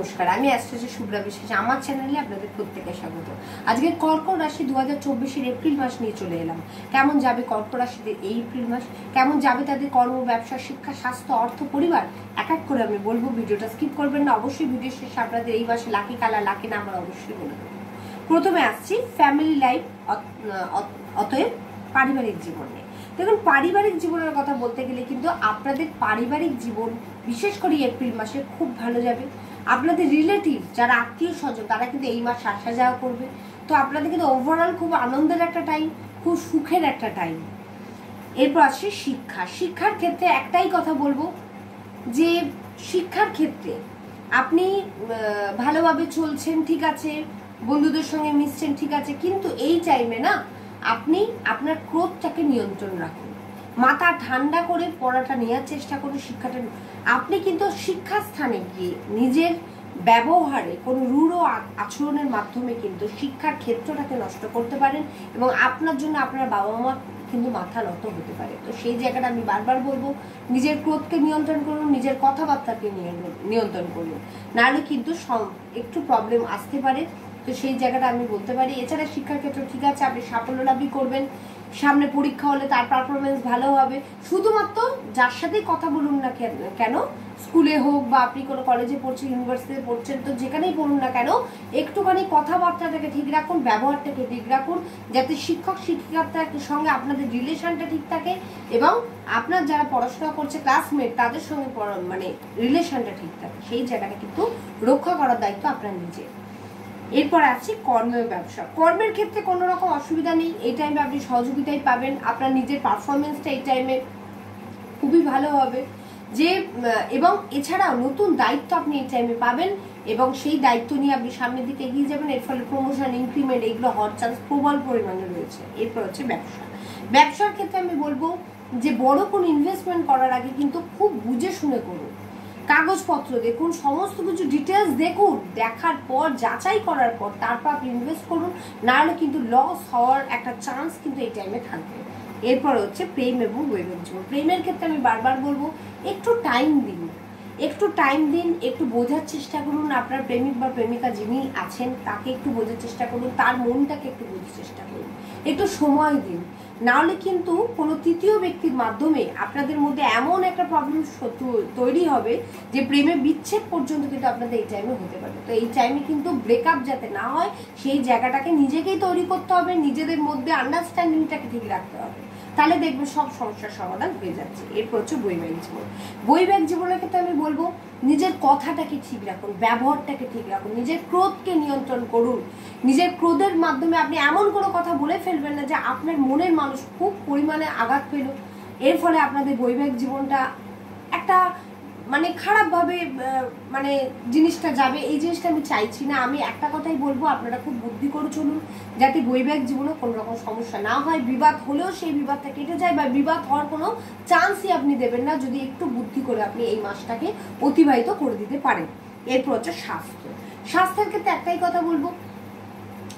নমস্কার, আমি অ্যাস্ট্রোলজি শুভ্রা বিশ্বাস। আমার চ্যানেলে আপনাদের প্রত্যেকে স্বাগত। আজকে কর্কট রাশি 2024 এপ্রিল মাস নিয়ে চলে এলাম। কেমন যাবে কর্কট রাশিদের এই এপ্রিল মাস, কেমন যাবে তাদের কর্ম, ব্যবসা, শিক্ষা, স্বাস্থ্য, অর্থ, পরিবার, এক এক করে আমি বলবো। ভিডিওটা স্কিপ করবেন না। অবশ্যই ভিডিও শেষে আপনাদের এই মাসে লাকি কালার, লাকি নাম্বার অবশ্যই বলে দেবো। প্রথমে আসছি ফ্যামিলি লাইফ, অতএব পারিবারিক জীবন নিয়ে। দেখুন, পারিবারিক জীবনের কথা বলতে গেলে কিন্তু আপনাদের পারিবারিক জীবন বিশেষ করে এপ্রিল মাসে খুব ভালো যাবে। আপনাদের রিলেটিভ যারা আত্মীয় স্বজন তারা কিন্তু এই মাসে আসা যাওয়া করবে। তো আপনাদের কিন্তু ওভারঅল খুব আনন্দের একটা টাইম, খুব সুখের একটা টাইম। এরপর আসছে শিক্ষা। শিক্ষার ক্ষেত্রে একটাই কথা বলবো যে শিক্ষার ক্ষেত্রে আপনি ভালোভাবে চলছেন, ঠিক আছে, বন্ধুদের সঙ্গে মিশছেন, ঠিক আছে, কিন্তু এই টাইমে না আপনি আপনার ক্রোধটাকে নিয়ন্ত্রণ রাখুন। মাথা ঠান্ডা করে পড়াটা নেওয়ার চেষ্টা করুন। শিক্ষাটা আপনি কিন্তু শিক্ষাস্থানে গিয়ে নিজের ব্যবহারে কোনো রূঢ় আচরণের মাধ্যমে কিন্তু শিক্ষার ক্ষেত্রটাকে নষ্ট করতে পারেন এবং আপনার জন্য আপনার বাবা মা কিন্তু মাথা নত হতে পারে। তো সেই জায়গাটা আমি বারবার বলবো, নিজের ক্রোধকে নিয়ন্ত্রণ করুন, নিজের কথাবার্তাকে নিয়ন্ত্রণ করুন, নাহলে কিন্তু একটু প্রবলেম আসতে পারে। তো সেই জায়গাটা আমি বলতে পারি। এছাড়া শিক্ষার ক্ষেত্রে ঠিক আছে, আপনি সাফল্য লাভই করবেন। সামনে পরীক্ষা হলে তার পারফরমেন্স ভালো হবে। শুধুমাত্র যার সাথেই কথা বলুন না কেন, স্কুলে হোক বা আপনি কোনো কলেজে পড়ছেন, ইউনিভার্সিটিতে পড়ছেন, তো যেখানেই পড়ুন না কেন, একটুখানি কথাবার্তাটাকে ঠিক রাখুন, ব্যবহারটাকে ঠিক রাখুন, যাতে শিক্ষক শিক্ষিকার সঙ্গে আপনাদের রিলেশনটা ঠিক থাকে এবং আপনার যারা পড়াশোনা করছে ক্লাসমেট তাদের সঙ্গে মানে রিলেশনটা ঠিক থাকে। সেই জায়গাটা কিন্তু রক্ষা করার দায়িত্ব আপনার নিজের। এরপর আছে কর্মের ব্যবসা। কর্মের ক্ষেত্রে কোনো রকম অসুবিধা নেই। এই টাইমে আপনি সহযোগিতাই পাবেন। আপনার নিজের পারফরমেন্সটা এই টাইমে খুবই ভালো হবে যে এবং এছাড়াও নতুন দায়িত্ব আপনি এই টাইমে পাবেন এবং সেই দায়িত্ব নিয়ে আপনি সামনের দিকে এগিয়ে যাবেন। এর ফলে প্রমোশন, ইনক্রিমেন্ট এগুলো হওয়ার চান্স প্রবল পরিমাণে রয়েছে। এরপর হচ্ছে ব্যবসা। ব্যবসার ক্ষেত্রে আমি বলবো যে বড় কোনো ইনভেস্টমেন্ট করার আগে কিন্তু খুব বুঝে শুনে করুন। কাগজপত্র দেখুন, সমস্ত কিছু ডিটেলস দেখুন, দেখার পর যাচাই করার পর তারপর আপনি ইনভেস্ট করুন, নাহলে কিন্তু লস হওয়ার একটা চান্স কিন্তু এই টাইমে থাকবে। এরপর হচ্ছে প্রেম এবং বৈবাহিক জীবন। প্রেমের ক্ষেত্রে আমি বারবার বলবো একটু টাইম দিন, একটু বোঝার চেষ্টা করুন। আপনার প্রেমিক বা প্রেমিকা যিনি আছেন তাকে একটু বোঝার চেষ্টা করুন, তার মনটাকে একটু বোঝার চেষ্টা করুন, একটু সময় দিন। নাহলে কিন্তু কোনো তৃতীয় ব্যক্তির মাধ্যমে আপনাদের মধ্যে এমন একটা প্রবলেম তৈরি হবে যে প্রেমে বিচ্ছেদ পর্যন্ত কিন্তু আপনাদের এই টাইমে হতে পারে। তো এই টাইমে কিন্তু ব্রেকআপ যাতে না হয় সেই জায়গাটাকে নিজেকেই তৈরি করতে হবে, নিজেদের মধ্যে আন্ডারস্ট্যান্ডিংটাকে ঠিক রাখতে হবে, তাহলে দেখবেন সব সমস্যার সমাধান হয়ে যাচ্ছে। এরপর হচ্ছে বৈবাহিক জীবন। বৈবাহিক জীবনের ক্ষেত্রে আমি বলবো নিজের কথাটাকে ঠিক রাখুন, ব্যবহারটাকে ঠিক রাখুন, নিজের ক্রোধকে নিয়ন্ত্রণ করুন। নিজের ক্রোধের মাধ্যমে আপনি এমন কোনো কথা বলে ফেলবেন না যে আপনার মনের মানুষ খুব পরিমাণে আঘাত পেল। এর ফলে আপনাদের বৈবাহিক জীবনটা একটা মানে খারাপভাবে মানে জিনিসটা যাবে। এই জিনিসটা আমি চাইছি না। আমি একটা কথাই বলবো, আপনারা খুব বুদ্ধি করে চলুন যাতে বৈবাহিক জীবনে কোনো রকম সমস্যা না হয়। বিবাদ হলেও সেই বিবাদটা কেটে যায় বা বিবাদ হওয়ার কোনো চান্সই আপনি দেবেন না যদি একটু বুদ্ধি করে আপনি এই মাসটাকে অতিবাহিত করে দিতে পারেন। এরপর হচ্ছে স্বাস্থ্য। স্বাস্থ্যের ক্ষেত্রে একটাই কথা বলবো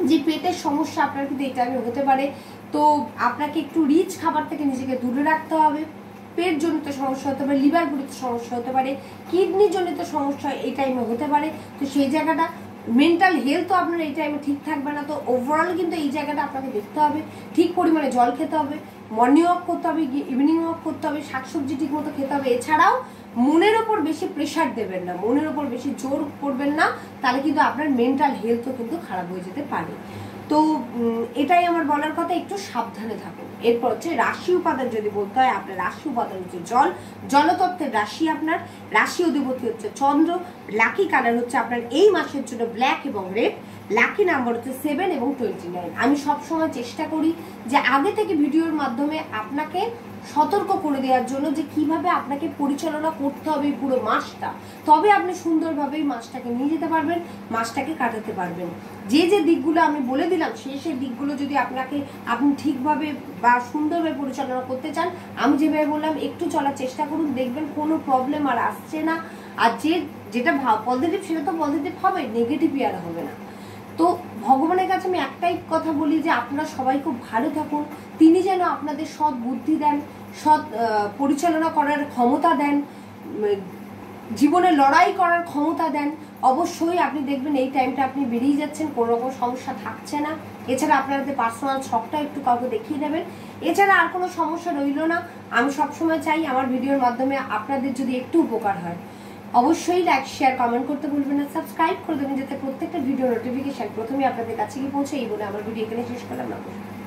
যে পেটের সমস্যা আপনার কিন্তু এই টাইমে হতে পারে। তো আপনাকে একটু রিচ খাবার থেকে নিজেকে দূরে রাখতে হবে। পেট জনিত সমস্যা হতে পারে, লিভার জনিত সমস্যা হতে পারে, কিডনি জনিত সমস্যা এই টাইমে হতে পারে। তো সেই জায়গাটা মেন্টাল হেলথও আপনার এই টাইমে ঠিক থাকবে না। তো ওভারঅল কিন্তু এই জায়গাটা আপনাকে দেখতে হবে। ঠিক পরিমাণে জল খেতে হবে, মর্নিং ওয়াক করতে হবে, ইভিনিং ওয়াক করতে হবে, শাকসবজি ঠিক মতো খেতে হবে। এছাড়াও মনের ওপর বেশি প্রেশার দেবেন না, মনের ওপর বেশি জোর করবেন না, তাহলে কিন্তু আপনার মেন্টাল হেলথও কিন্তু খারাপ হয়ে যেতে পারে। তো এটাই আমার বলার কথা, একটু সাবধানে থাকুন। এরপর হচ্ছে রাশি উপাদান যদি বলতে হয়, আপনার রাশি উপাদান হচ্ছে জল, জলতত্ত্বের রাশি আপনার, রাশি অধিপতি হচ্ছে চন্দ্র। লাকি কালার হচ্ছে আপনার এই মাসের জন্য ব্ল্যাক এবং রেড। লাকি নাম্বার হচ্ছে 7 এবং 29। আমি সবসময় চেষ্টা করি যে আগে থেকে ভিডিওর মাধ্যমে আপনাকে সতর্ক করে দেওয়ার জন্য যে কিভাবে আপনাকে পরিচালনা করতে হবে পুরো মাসটা, তবে আপনি সুন্দরভাবে এই মাসটাকে নিয়ে যেতে পারবেন, মাসটাকে কাটাতে পারবেন। যে যে দিকগুলো আমি বলে দিলাম সেই দিকগুলো যদি আপনি ঠিকভাবে বা সুন্দরভাবে পরিচালনা করতে চান, আমি যেভাবে বললাম একটু চলার চেষ্টা করুন, দেখবেন কোনো প্রবলেম আর আসছে না। আর যেটা পজিটিভ সেটা তো পজিটিভ হবে, নেগেটিভই আর হবে না। তো ভগবানের কাছে আমি একটাই কথা বলি যে আপনারা সবাই খুব ভালো থাকুন, তিনি যেন আপনাদের সৎ বুদ্ধি দেন, সৎ পরিচালনা করার ক্ষমতা দেন, জীবনে লড়াই করার ক্ষমতা দেন, অবশ্যই আপনি দেখবেন এই টাইমটা আপনি বেরিয়ে যাচ্ছেন, কোনো রকম সমস্যা থাকছে না। এছাড়া আপনাদের পার্সোনাল ছকটা একটু কাউকে দেখিয়ে দেবেন, এছাড়া আর কোনো সমস্যা রইল না। আমি সবসময় চাই আমার ভিডিওর মাধ্যমে আপনাদের যদি একটু উপকার হয়, অবশ্যই লাইক শেয়ার কমেন্ট করতে ভুলবেন না, সাবস্ক্রাইব করে দেবেন যাতে প্রত্যেকটা ভিডিও নোটিফিকেশন প্রথমে আপনাদের কাছে গিয়ে পৌঁছে। এই বলে আমার ভিডিও এখানে শেষ করলাম। নমস্কার।